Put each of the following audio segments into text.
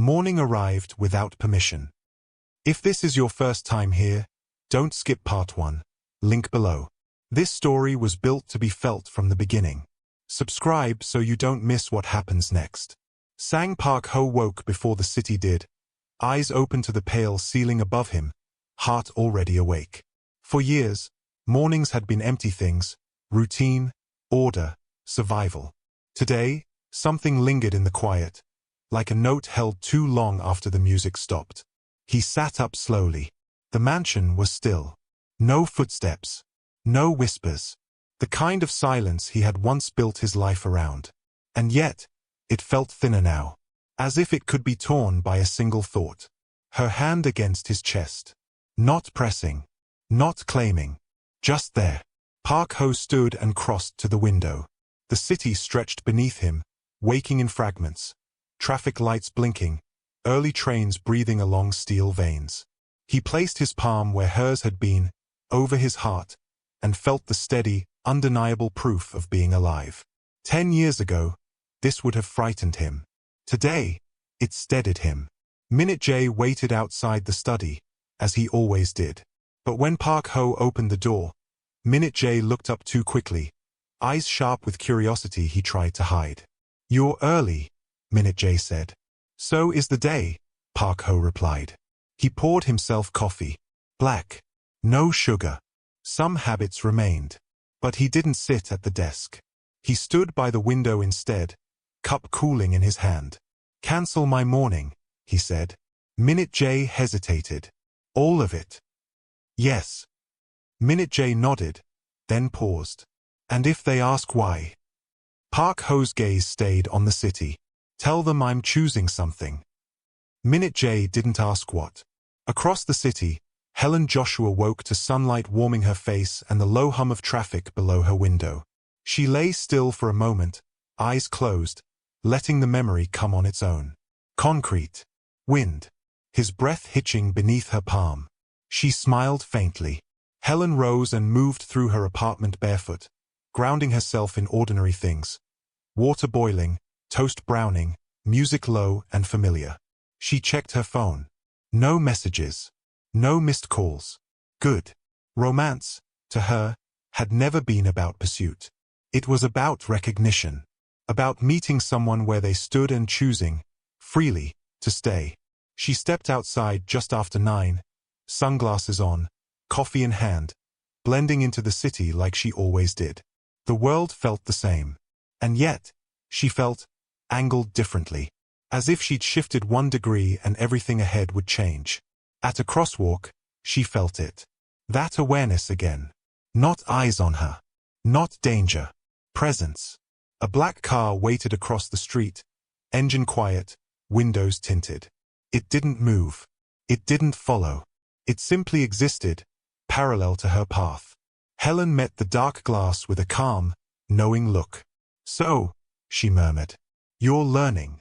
Morning arrived without permission. If this is your first time here, don't skip part 1. Link below. This story was built to be felt from the beginning. Subscribe so you don't miss what happens next. Sang Park-ho woke before the city did, eyes open to the pale ceiling above him, heart already awake. For years, mornings had been empty things, routine, order, survival. Today, something lingered in the quiet, like a note held too long after the music stopped. He sat up slowly. The mansion was still. No footsteps. No whispers. The kind of silence he had once built his life around. And yet, it felt thinner now, as if it could be torn by a single thought. Her hand against his chest. Not pressing. Not claiming. Just there. Park-ho stood and crossed to the window. The city stretched beneath him, waking in fragments. Traffic lights blinking, early trains breathing along steel veins. He placed his palm where hers had been, over his heart, and felt the steady, undeniable proof of being alive. 10 years ago, this would have frightened him. Today, it steadied him. Minute J waited outside the study, as he always did. But when Park-ho opened the door, Minute J looked up too quickly, eyes sharp with curiosity he tried to hide. "You're early," Minute J said. "So is the day," Park-ho replied. He poured himself coffee. Black. No sugar. Some habits remained. But he didn't sit at the desk. He stood by the window instead, cup cooling in his hand. "Cancel my morning," he said. Minute J hesitated. "All of it?" "Yes." Minute J nodded, then paused. "And if they ask why?" Park-ho's gaze stayed on the city. "Tell them I'm choosing something." Minute J didn't ask what. Across the city, Helen Joshua woke to sunlight warming her face and the low hum of traffic below her window. She lay still for a moment, eyes closed, letting the memory come on its own. Concrete. Wind. His breath hitching beneath her palm. She smiled faintly. Helen rose and moved through her apartment barefoot, grounding herself in ordinary things. Water boiling, toast browning, music low and familiar. She checked her phone. No messages. No missed calls. Good. Romance, to her, had never been about pursuit. It was about recognition. About meeting someone where they stood and choosing, freely, to stay. She stepped outside just after 9, sunglasses on, coffee in hand, blending into the city like she always did. The world felt the same. And yet, she felt angled differently, as if she'd shifted 1 degree and everything ahead would change. At a crosswalk, she felt it. That awareness again. Not eyes on her. Not danger. Presence. A black car waited across the street, engine quiet, windows tinted. It didn't move. It didn't follow. It simply existed, parallel to her path. Helen met the dark glass with a calm, knowing look. "So," she murmured, "you're learning."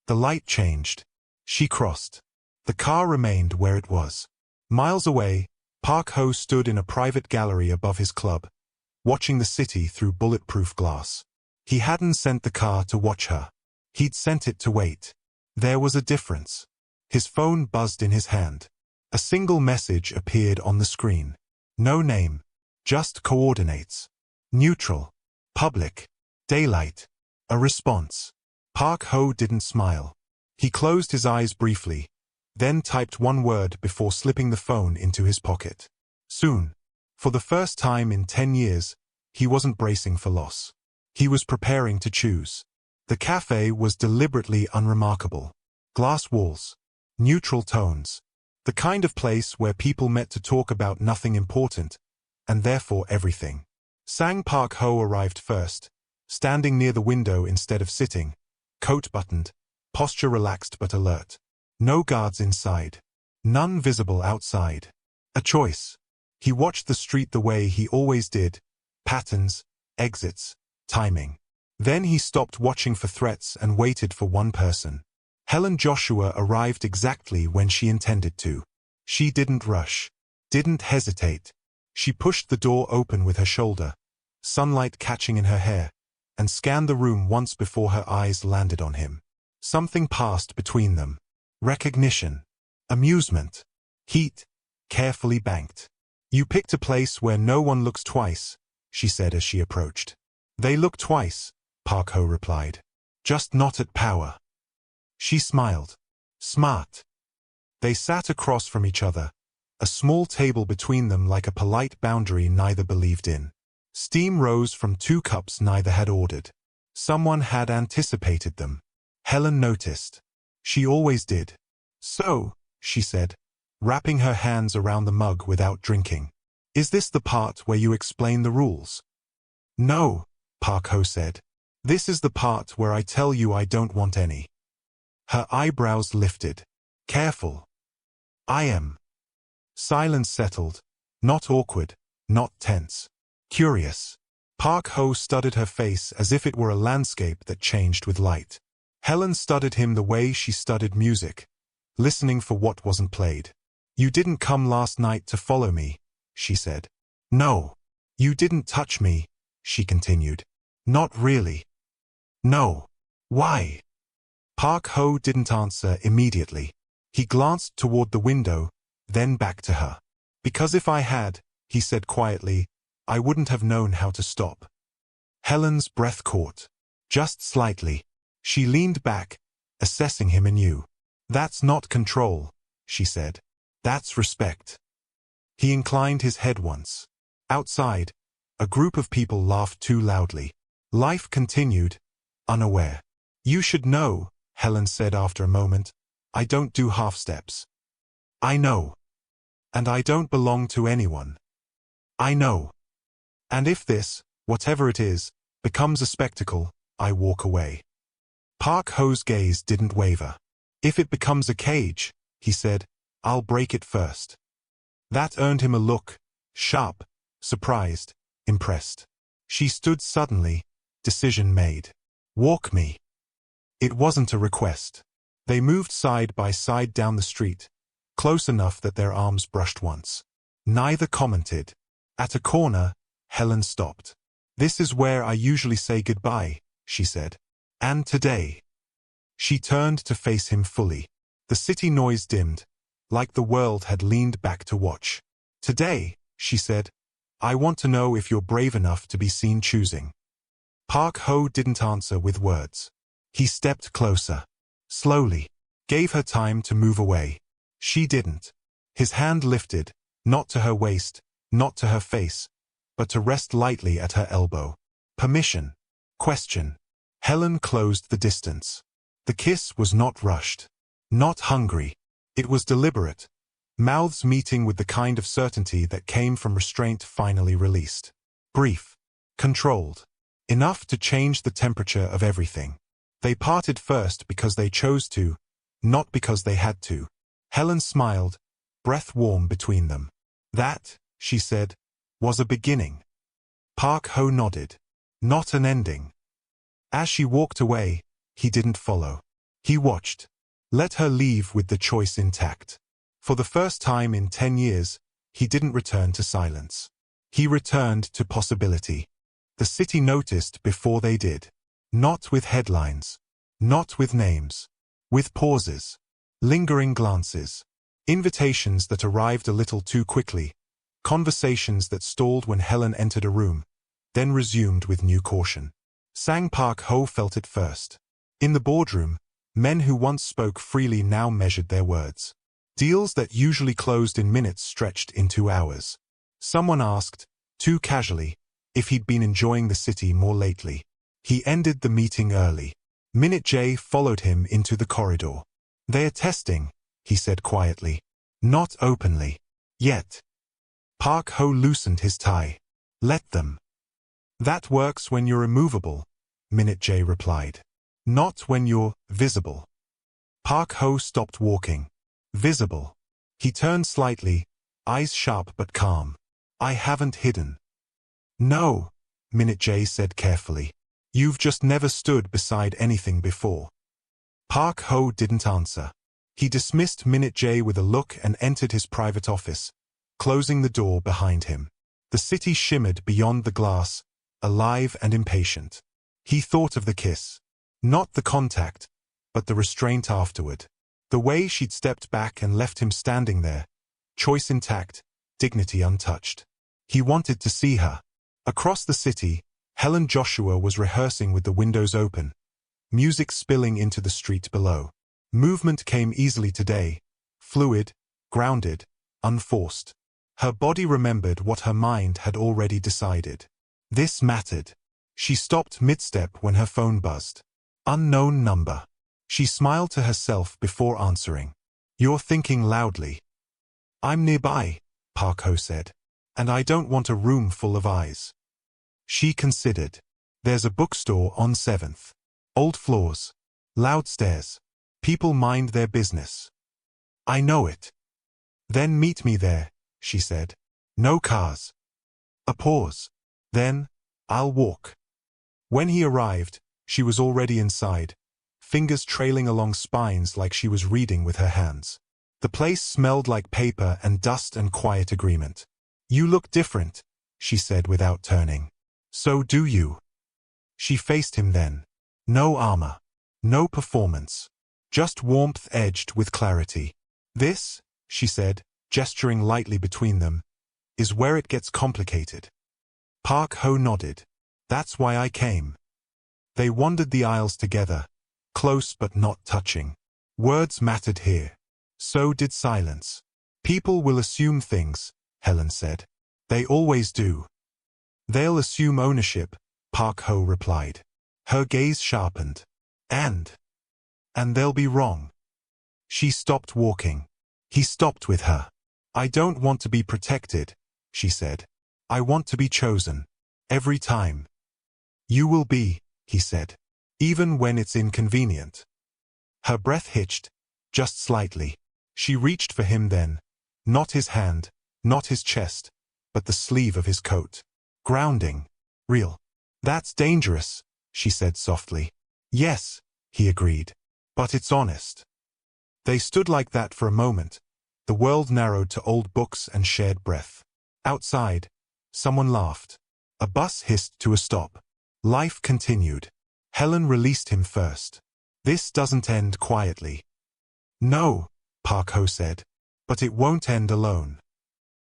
The light changed. She crossed. The car remained where it was. Miles away, Park-ho stood in a private gallery above his club, watching the city through bulletproof glass. He hadn't sent the car to watch her. He'd sent it to wait. There was a difference. His phone buzzed in his hand. A single message appeared on the screen. No name. Just coordinates. Neutral. Public. Daylight. A response. Park-ho didn't smile. He closed his eyes briefly, then typed 1 word before slipping the phone into his pocket. Soon. For the first time in 10 years, he wasn't bracing for loss. He was preparing to choose. The cafe was deliberately unremarkable. Glass walls. Neutral tones. The kind of place where people met to talk about nothing important, and therefore everything. Sang Park-ho arrived first, standing near the window instead of sitting, coat buttoned, posture relaxed but alert. No guards inside. None visible outside. A choice. He watched the street the way he always did. Patterns, exits, timing. Then he stopped watching for threats and waited for one person. Helen Joshua arrived exactly when she intended to. She didn't rush. Didn't hesitate. She pushed the door open with her shoulder, sunlight catching in her hair, and scanned the room once before her eyes landed on him. Something passed between them. Recognition. Amusement. Heat. Carefully banked. You picked a place where no one looks twice, she said as she approached. They look twice, Park Ho replied. Just not at power. She smiled. Smart. They sat across from each other, a small table between them like a polite boundary neither believed in. Steam rose from 2 cups neither had ordered. Someone had anticipated them. Helen noticed. She always did. So, she said, wrapping her hands around the mug without drinking. Is this the part where you explain the rules? No, Park Ho said. This is the part where I tell you I don't want any. Her eyebrows lifted. Careful. I am. Silence settled. Not awkward, not tense. Curious. Park Ho studied her face as if it were a landscape that changed with light. Helen studied him the way she studied music, listening for what wasn't played. You didn't come last night to follow me, she said. No. You didn't touch me, she continued. Not really. No. Why? Park Ho didn't answer immediately. He glanced toward the window, then back to her. Because if I had, he said quietly, I wouldn't have known how to stop. Helen's breath caught. Just slightly. She leaned back, assessing him anew. That's not control, she said. That's respect. He inclined his head once. Outside, a group of people laughed too loudly. Life continued, unaware. You should know, Helen said after a moment. I don't do half-steps. I know. And I don't belong to anyone. I know. And if this, whatever it is, becomes a spectacle, I walk away. Park Ho's gaze didn't waver. If it becomes a cage, he said, I'll break it first. That earned him a look, sharp, surprised, impressed. She stood suddenly, decision made. Walk me. It wasn't a request. They moved side by side down the street, close enough that their arms brushed once. Neither commented. At a corner, Helen stopped. This is where I usually say goodbye, she said. And today. She turned to face him fully. The city noise dimmed, like the world had leaned back to watch. Today, she said, I want to know if you're brave enough to be seen choosing. Park Ho didn't answer with words. He stepped closer. Slowly. Gave her time to move away. She didn't. His hand lifted, not to her waist, not to her face, but to rest lightly at her elbow. Permission. Question. Helen closed the distance. The kiss was not rushed. Not hungry. It was deliberate. Mouths meeting with the kind of certainty that came from restraint finally released. Brief. Controlled. Enough to change the temperature of everything. They parted first because they chose to, not because they had to. Helen smiled, breath warm between them. That, she said, was a beginning. Park Ho nodded. Not an ending. As she walked away, he didn't follow. He watched. Let her leave with the choice intact. For the first time in 10 years, he didn't return to silence. He returned to possibility. The city noticed before they did. Not with headlines. Not with names. With pauses. Lingering glances. Invitations that arrived a little too quickly. Conversations that stalled when Helen entered a room, then resumed with new caution. Sang Park Ho felt it first. In the boardroom, men who once spoke freely now measured their words. Deals that usually closed in minutes stretched into hours. Someone asked, too casually, if he'd been enjoying the city more lately. He ended the meeting early. Minute J followed him into the corridor. They are testing, he said quietly. Not openly. Yet. Park Ho loosened his tie. Let them. That works when you're immovable, Minute J replied. Not when you're visible. Park Ho stopped walking. Visible. He turned slightly, eyes sharp but calm. I haven't hidden. No, Minute J said carefully. You've just never stood beside anything before. Park Ho didn't answer. He dismissed Minute J with a look and entered his private office, closing the door behind him. The city shimmered beyond the glass, alive and impatient. He thought of the kiss. Not the contact, but the restraint afterward. The way she'd stepped back and left him standing there, choice intact, dignity untouched. He wanted to see her. Across the city, Helen Joshua was rehearsing with the windows open, music spilling into the street below. Movement came easily today, fluid, grounded, unforced. Her body remembered what her mind had already decided. This mattered. She stopped mid-step when her phone buzzed. Unknown number. She smiled to herself before answering. "You're thinking loudly." "I'm nearby," Park Ho said. "And I don't want a room full of eyes." She considered. "There's a bookstore on 7th. Old floors. Loud stairs. People mind their business." "I know it." "Then meet me there," she said. "No cars." A pause. "Then, I'll walk." When he arrived, she was already inside, fingers trailing along spines like she was reading with her hands. The place smelled like paper and dust and quiet agreement. "You look different," she said without turning. "So do you." She faced him then. No armor. No performance. Just warmth edged with clarity. "This," she said, gesturing lightly between them, "is where it gets complicated." Park Ho nodded. "That's why I came." They wandered the aisles together, close but not touching. Words mattered here. So did silence. "People will assume things," Helen said. "They always do." "They'll assume ownership," Park Ho replied. Her gaze sharpened. And they'll be wrong." She stopped walking. He stopped with her. "I don't want to be protected," she said. "I want to be chosen. Every time." "You will be," he said. "Even when it's inconvenient." Her breath hitched, just slightly. She reached for him then. Not his hand, not his chest, but the sleeve of his coat. Grounding. Real. "That's dangerous," she said softly. "Yes," he agreed. "But it's honest." They stood like that for a moment, the world narrowed to old books and shared breath. Outside, someone laughed. A bus hissed to a stop. Life continued. Helen released him first. "This doesn't end quietly." "No," Park Ho said. "But it won't end alone."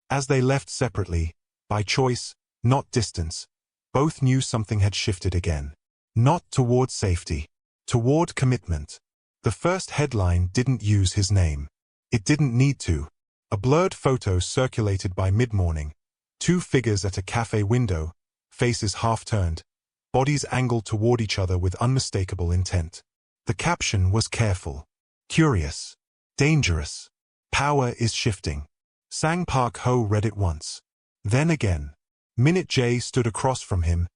As they left separately, by choice, not distance, both knew something had shifted again. Not toward safety. Toward commitment. The first headline didn't use his name. It didn't need to. A blurred photo circulated by mid-morning. Two figures at a cafe window, faces half-turned, bodies angled toward each other with unmistakable intent. The caption was careful. "Curious. Dangerous. Power is shifting." Sang Park Ho read it once. Then again. Minute J stood across from him,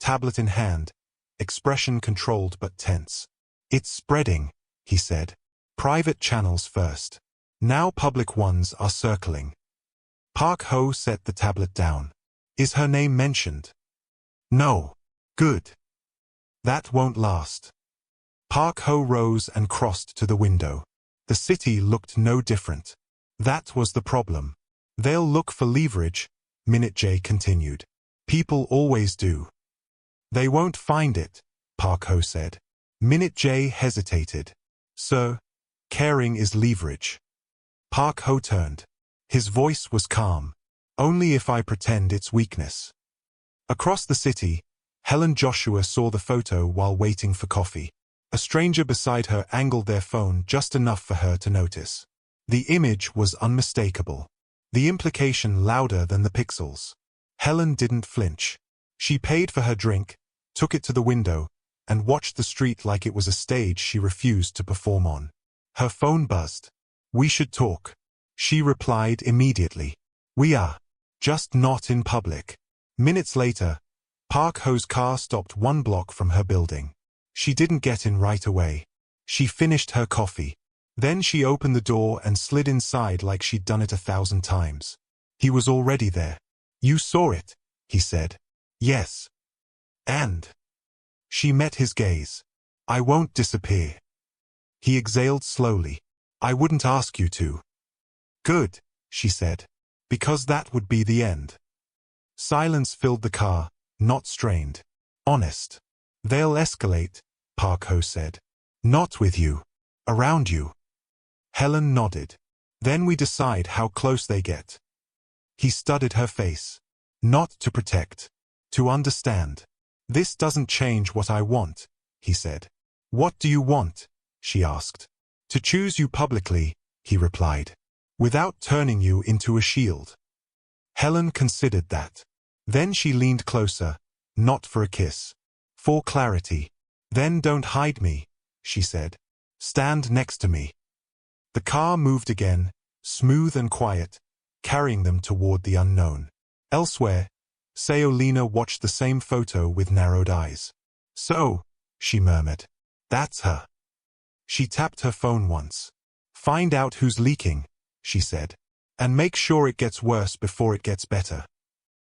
tablet in hand, expression controlled but tense. "It's spreading," he said. "Private channels first. Now public ones are circling." Park Ho set the tablet down. "Is her name mentioned?" "No." "Good. That won't last." Park Ho rose and crossed to the window. The city looked no different. That was the problem. "They'll look for leverage," Minute J continued. "People always do." "They won't find it," Park Ho said. Minute J hesitated. "Sir, caring is leverage." Park Ho turned. His voice was calm. "Only if I pretend it's weakness." Across the city, Helen Joshua saw the photo while waiting for coffee. A stranger beside her angled their phone just enough for her to notice. The image was unmistakable. The implication louder than the pixels. Helen didn't flinch. She paid for her drink, took it to the window, and watched the street like it was a stage she refused to perform on. Her phone buzzed. "We should talk." She replied immediately. "We are. Just not in public." Minutes later, Park Ho's car stopped 1 block from her building. She didn't get in right away. She finished her coffee. Then she opened the door and slid inside like she'd done it 1,000 times. He was already there. "You saw it," he said. "Yes." "And?" She met his gaze. "I won't disappear." He exhaled slowly. "I wouldn't ask you to." "Good," she said. "Because that would be the end." Silence filled the car, not strained. Honest. "They'll escalate," Park Ho said. Not with you. Around you. Helen nodded. Then we decide how close they get. He studied her face. Not to protect. To understand. This doesn't change what I want, he said. What do you want? She asked. To choose you publicly, he replied. Without turning you into a shield. Helen considered that. Then she leaned closer, not for a kiss. For clarity. Then don't hide me, she said. Stand next to me. The car moved again, smooth and quiet, carrying them toward the unknown. Elsewhere, Sayolina watched the same photo with narrowed eyes. So, she murmured. That's her. She tapped her phone once. Find out who's leaking, she said. And make sure it gets worse before it gets better.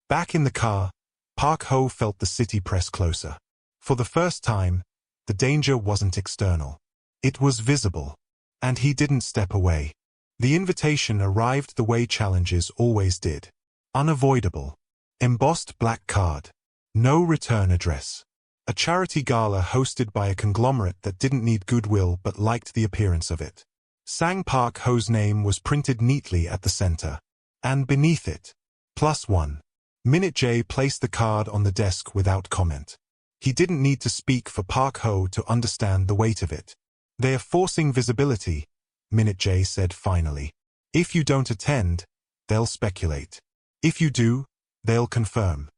Back in the car, Park Ho felt the city press closer. For the first time, the danger wasn't external. It was visible. And he didn't step away. The invitation arrived the way challenges always did. Unavoidable. Embossed black card. No return address. A charity gala hosted by a conglomerate that didn't need goodwill but liked the appearance of it. Sang Park Ho's name was printed neatly at the center. And beneath it, +1. Minute J placed the card on the desk without comment. He didn't need to speak for Park Ho to understand the weight of it. They're forcing visibility, Minute J said finally. If you don't attend, they'll speculate. If you do, they'll confirm.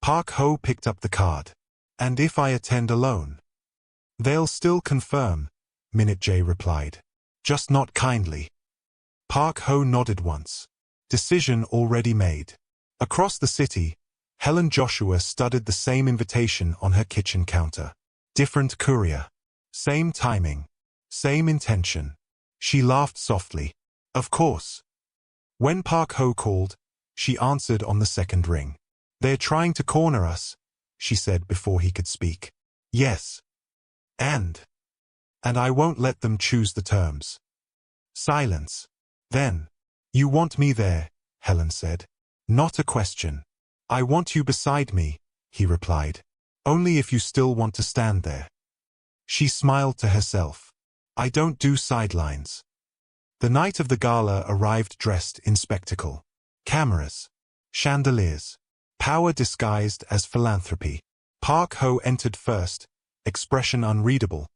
Park Ho picked up the card. And if I attend alone? They'll still confirm, Minute J replied. Just not kindly. Park Ho nodded once. Decision already made. Across the city, Helen Joshua studied the same invitation on her kitchen counter. Different courier. Same timing. Same intention. She laughed softly. Of course. When Park Ho called, she answered on the second ring. They're trying to corner us, she said before he could speak. Yes. And I won't let them choose the terms. Silence. Then. You want me there, Helen said. Not a question. I want you beside me, he replied. Only if you still want to stand there. She smiled to herself. I don't do sidelines. The night of the gala arrived dressed in spectacle. Cameras. Chandeliers. Power disguised as philanthropy. Park Ho entered first, expression unreadable,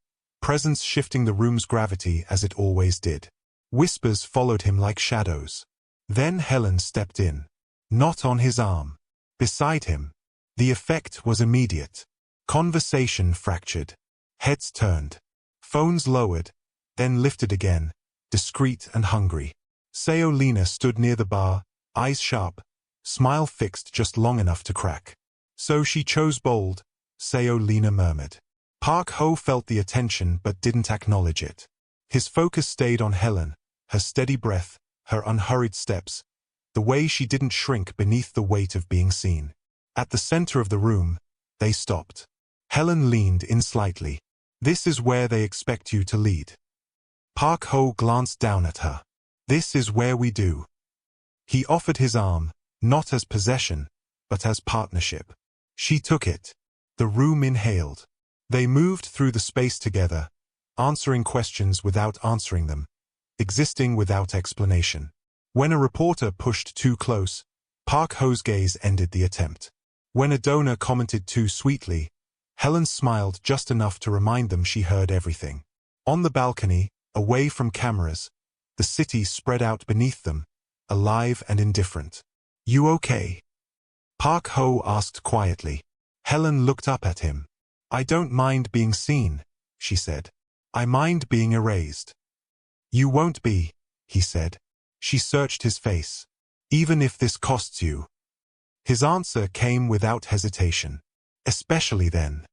presence shifting the room's gravity as it always did. Whispers followed him like shadows. Then Helen stepped in. Not on his arm. Beside him. The effect was immediate. Conversation fractured. Heads turned. Phones lowered, then lifted again, discreet and hungry. Sayolina stood near the bar, eyes sharp, smile fixed just long enough to crack. So she chose bold, Sayolina murmured. Park Ho felt the attention but didn't acknowledge it. His focus stayed on Helen, her steady breath, her unhurried steps, the way she didn't shrink beneath the weight of being seen. At the center of the room, they stopped. Helen leaned in slightly. This is where they expect you to lead. Park Ho glanced down at her. This is where we do. He offered his arm, not as possession, but as partnership. She took it. The room inhaled. They moved through the space together, answering questions without answering them, existing without explanation. When a reporter pushed too close, Park Ho's gaze ended the attempt. When a donor commented too sweetly, Helen smiled just enough to remind them she heard everything. On the balcony, away from cameras, the city spread out beneath them, alive and indifferent. You okay? Park Ho asked quietly. Helen looked up at him. I don't mind being seen, she said. I mind being erased. You won't be, he said. She searched his face. Even if this costs you. His answer came without hesitation. Especially then.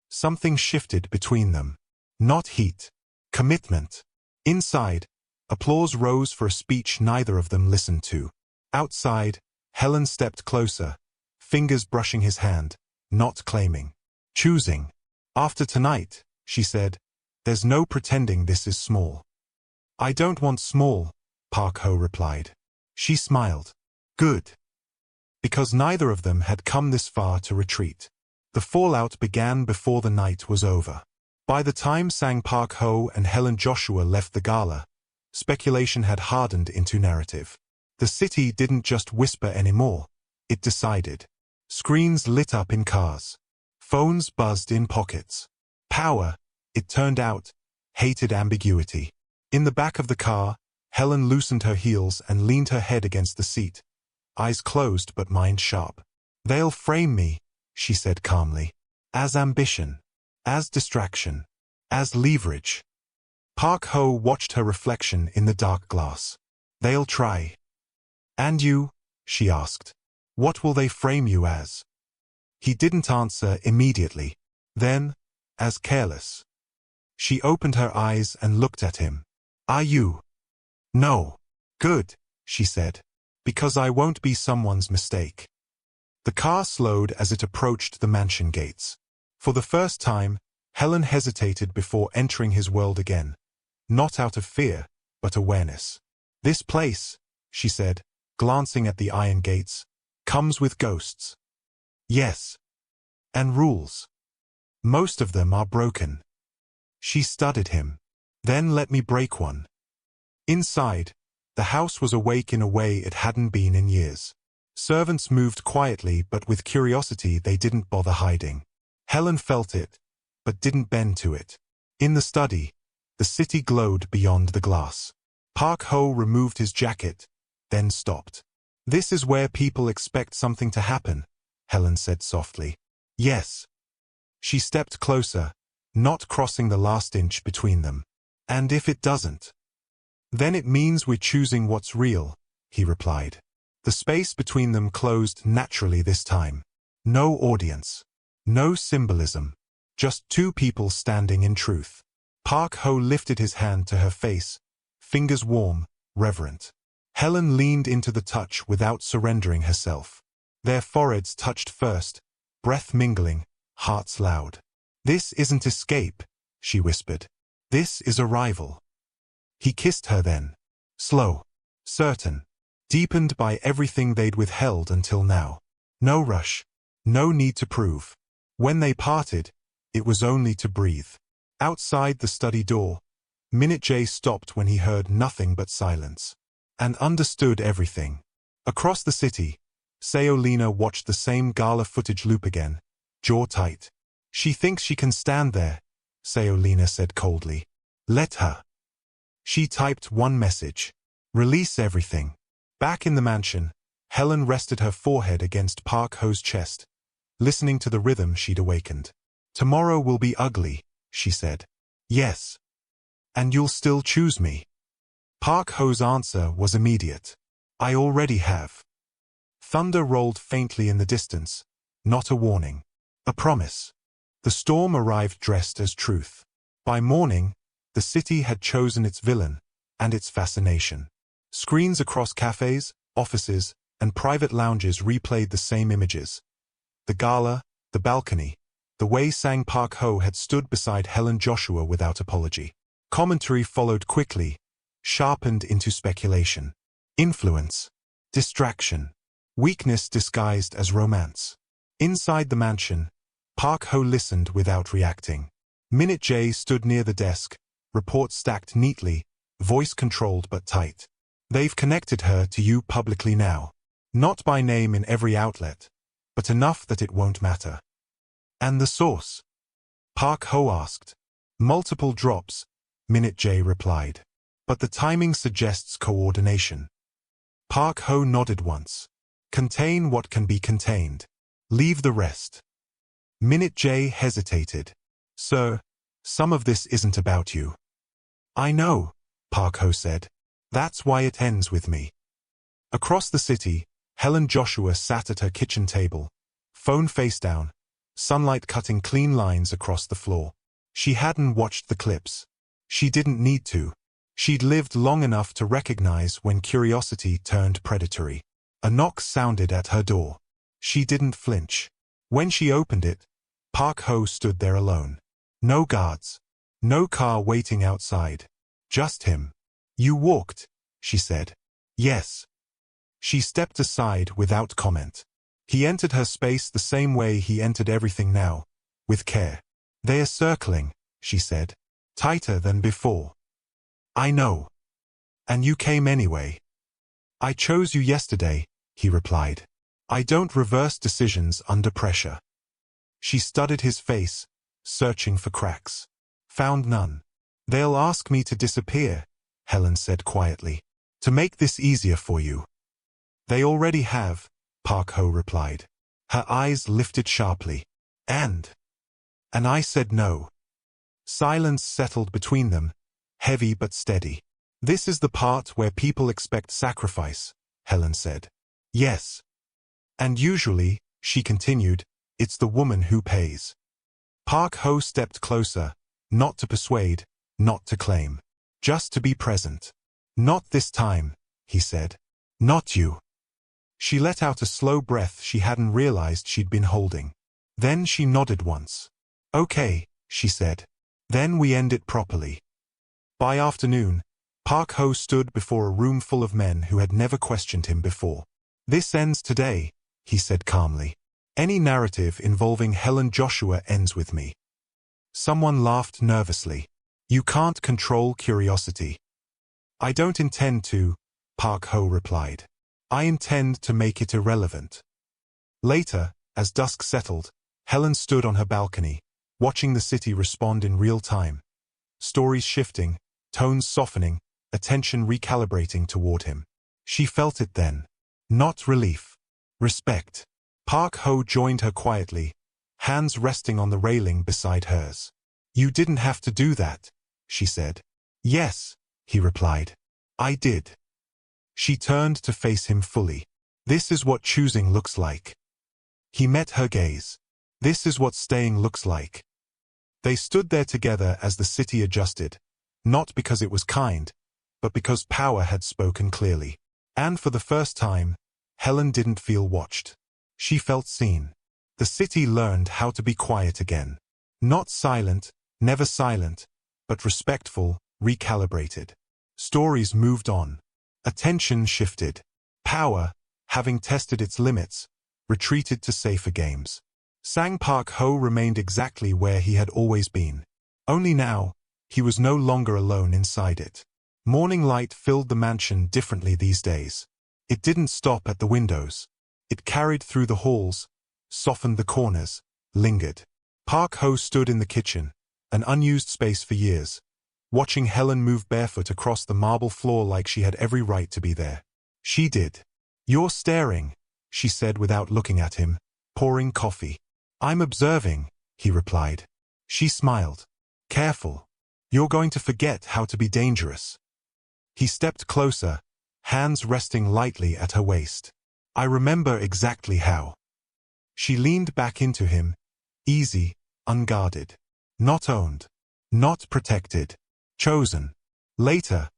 Something shifted between them. Not heat. Commitment. Inside, applause rose for a speech neither of them listened to. Outside, Helen stepped closer, fingers brushing his hand, not claiming. Choosing. After tonight, she said, there's no pretending this is small. I don't want small, Park Ho replied. She smiled. Good. Because neither of them had come this far to retreat. The fallout began before the night was over. By the time Sang Park Ho and Helen Joshua left the gala, speculation had hardened into narrative. The city didn't just whisper anymore, it decided. Screens lit up in cars. Phones buzzed in pockets. Power, it turned out, hated ambiguity. In the back of the car, Helen loosened her heels and leaned her head against the seat, eyes closed but mind sharp. "They'll frame me," she said calmly, "as ambition, as distraction, as leverage." Park Ho watched her reflection in the dark glass. "They'll try." "And you?" she asked. "What will they frame you as?" He didn't answer immediately. Then, as careless. She opened her eyes and looked at him. "Are you?" "No." "Good," she said. "Because I won't be someone's mistake." The car slowed as it approached the mansion gates. For the first time, Helen hesitated before entering his world again. Not out of fear, but awareness. "This place," she said, glancing at the iron gates, "comes with ghosts." "Yes. And rules. Most of them are broken." She studied him. "Then let me break one." Inside, the house was awake in a way it hadn't been in years. Servants moved quietly, but with curiosity they didn't bother hiding. Helen felt it, but didn't bend to it. In the study, the city glowed beyond the glass. Park Ho removed his jacket, then stopped. "This is where people expect something to happen," Helen said softly. "Yes." She stepped closer, not crossing the last inch between them. "And if it doesn't?" "Then it means we're choosing what's real," he replied. The space between them closed naturally this time. No audience. No symbolism. Just two people standing in truth. Park Ho lifted his hand to her face, fingers warm, reverent. Helen leaned into the touch without surrendering herself. Their foreheads touched first, breath mingling, hearts loud. "This isn't escape," she whispered. "This is arrival." He kissed her then. Slow, certain, deepened by everything they'd withheld until now. No rush. No need to prove. When they parted, it was only to breathe. Outside the study door, Minute J stopped when he heard nothing but silence. And understood everything. Across the city, Seolina watched the same gala footage loop again, jaw tight. "She thinks she can stand there," Seolina said coldly. "Let her." She typed one message. "Release everything." Back in the mansion, Helen rested her forehead against Park Ho's chest, listening to the rhythm she'd awakened. "Tomorrow will be ugly," she said. "Yes. And you'll still choose me." Park Ho's answer was immediate. "I already have." Thunder rolled faintly in the distance, not a warning. A promise. The storm arrived dressed as truth. By morning, the city had chosen its villain, and its fascination. Screens across cafes, offices, and private lounges replayed the same images. The gala, the balcony, the way Sang Park Ho had stood beside Helen Joshua without apology. Commentary followed quickly, sharpened into speculation. Influence. Distraction. Weakness disguised as romance. Inside the mansion, Park Ho listened without reacting. Minute J stood near the desk, reports stacked neatly, voice controlled but tight. "They've connected her to you publicly now. Not by name in every outlet, but enough that it won't matter." "And the source?" Park Ho asked. "Multiple drops," Minute J replied. "But the timing suggests coordination." Park Ho nodded once. "Contain what can be contained. Leave the rest." Minute J hesitated. "Sir, some of this isn't about you." "I know," Park Ho said. "That's why it ends with me." Across the city, Helen Joshua sat at her kitchen table, phone face down, sunlight cutting clean lines across the floor. She hadn't watched the clips. She didn't need to. She'd lived long enough to recognize when curiosity turned predatory. A knock sounded at her door. She didn't flinch. When she opened it, Park Ho stood there alone. No guards. No car waiting outside. Just him. "You walked," she said. "Yes." She stepped aside without comment. He entered her space the same way he entered everything now, with care. "They are circling," she said. Tighter than before. I know. And you came anyway. I chose you yesterday, he replied. I don't reverse decisions under pressure. She studied his face, searching for cracks. Found none. They'll ask me to disappear, Helen said quietly, to make this easier for you. They already have, Park Ho replied. Her eyes lifted sharply. And I said no. Silence settled between them, heavy but steady. This is the part where people expect sacrifice, Helen said. Yes. And usually, she continued, it's the woman who pays. Park Ho stepped closer, not to persuade, not to claim. Just to be present. Not this time, he said. Not you. She let out a slow breath she hadn't realized she'd been holding. Then she nodded once. Okay, she said. Then we end it properly. By afternoon, Park Ho stood before a room full of men who had never questioned him before. This ends today, he said calmly. Any narrative involving Helen Joshua ends with me. Someone laughed nervously. You can't control curiosity. I don't intend to, Park Ho replied. I intend to make it irrelevant. Later, as dusk settled, Helen stood on her balcony, watching the city respond in real time. Stories shifting, tones softening, attention recalibrating toward him. She felt it then. Not relief. Respect. Park Ho joined her quietly, hands resting on the railing beside hers. You didn't have to do that, she said. Yes, he replied. I did. She turned to face him fully. This is what choosing looks like. He met her gaze. This is what staying looks like. They stood there together as the city adjusted, not because it was kind, but because power had spoken clearly. And for the first time, Helen didn't feel watched. She felt seen. The city learned how to be quiet again. Not silent, never silent, but respectful, recalibrated. Stories moved on. Attention shifted. Power, having tested its limits, retreated to safer games. Sang Park Ho remained exactly where he had always been. Only now, he was no longer alone inside it. Morning light filled the mansion differently these days. It didn't stop at the windows. It carried through the halls, softened the corners, lingered. Park Ho stood in the kitchen, an unused space for years, watching Helen move barefoot across the marble floor like she had every right to be there. She did. You're staring, she said without looking at him, pouring coffee. I'm observing, he replied. She smiled. Careful. You're going to forget how to be dangerous. He stepped closer, hands resting lightly at her waist. I remember exactly how. She leaned back into him, easy, unguarded. Not owned. Not protected. Chosen. Later,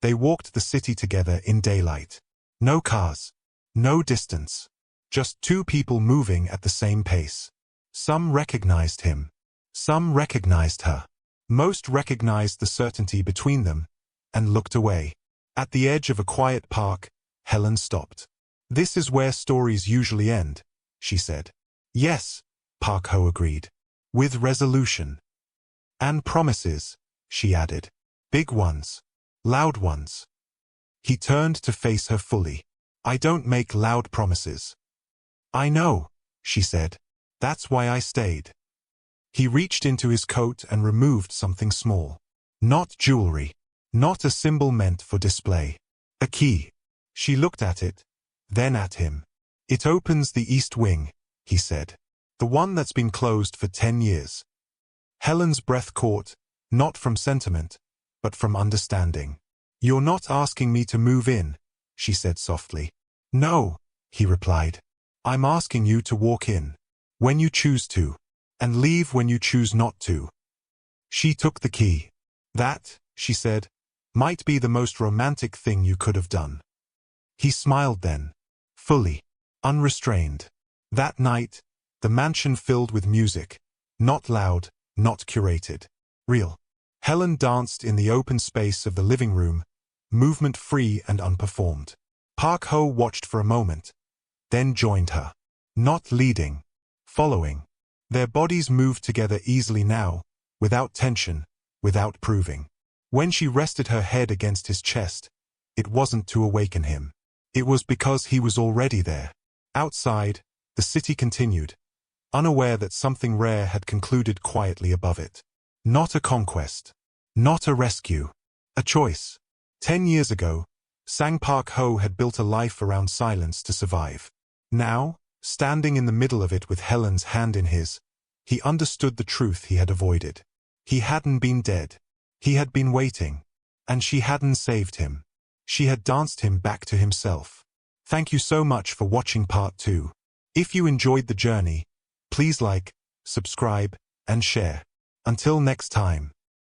they walked the city together in daylight. No cars. No distance. Just two people moving at the same pace. Some recognized him. Some recognized her. Most recognized the certainty between them, and looked away. At the edge of a quiet park, Helen stopped. This is where stories usually end, she said. Yes, Park Ho agreed. With resolution. And promises, she added. Big ones. Loud ones. He turned to face her fully. I don't make loud promises. I know, she said. That's why I stayed. He reached into his coat and removed something small. Not jewelry. Not a symbol meant for display. A key. She looked at it, then at him. It opens the east wing, he said. The one that's been closed for 10 years. Helen's breath caught, not from sentiment, but from understanding. You're not asking me to move in, she said softly. No, he replied. I'm asking you to walk in. When you choose to. And leave when you choose not to. She took the key. That, she said, might be the most romantic thing you could have done. He smiled then. Fully. Unrestrained. That night, the mansion filled with music. Not loud, not curated. Real. Helen danced in the open space of the living room, movement free and unperformed. Park Ho watched for a moment, then joined her. Not leading. Following. Their bodies moved together easily now, without tension, without proving. When she rested her head against his chest, it wasn't to awaken him. It was because he was already there. Outside, the city continued, unaware that something rare had concluded quietly above it. Not a conquest. Not a rescue. A choice. 10 years ago, Sang Park Ho had built a life around silence to survive. Now, standing in the middle of it with Helen's hand in his, he understood the truth he had avoided. He hadn't been dead. He had been waiting. And she hadn't saved him. She had danced him back to himself. Thank you so much for watching part 2. If you enjoyed the journey, please like, subscribe, and share. Until next time.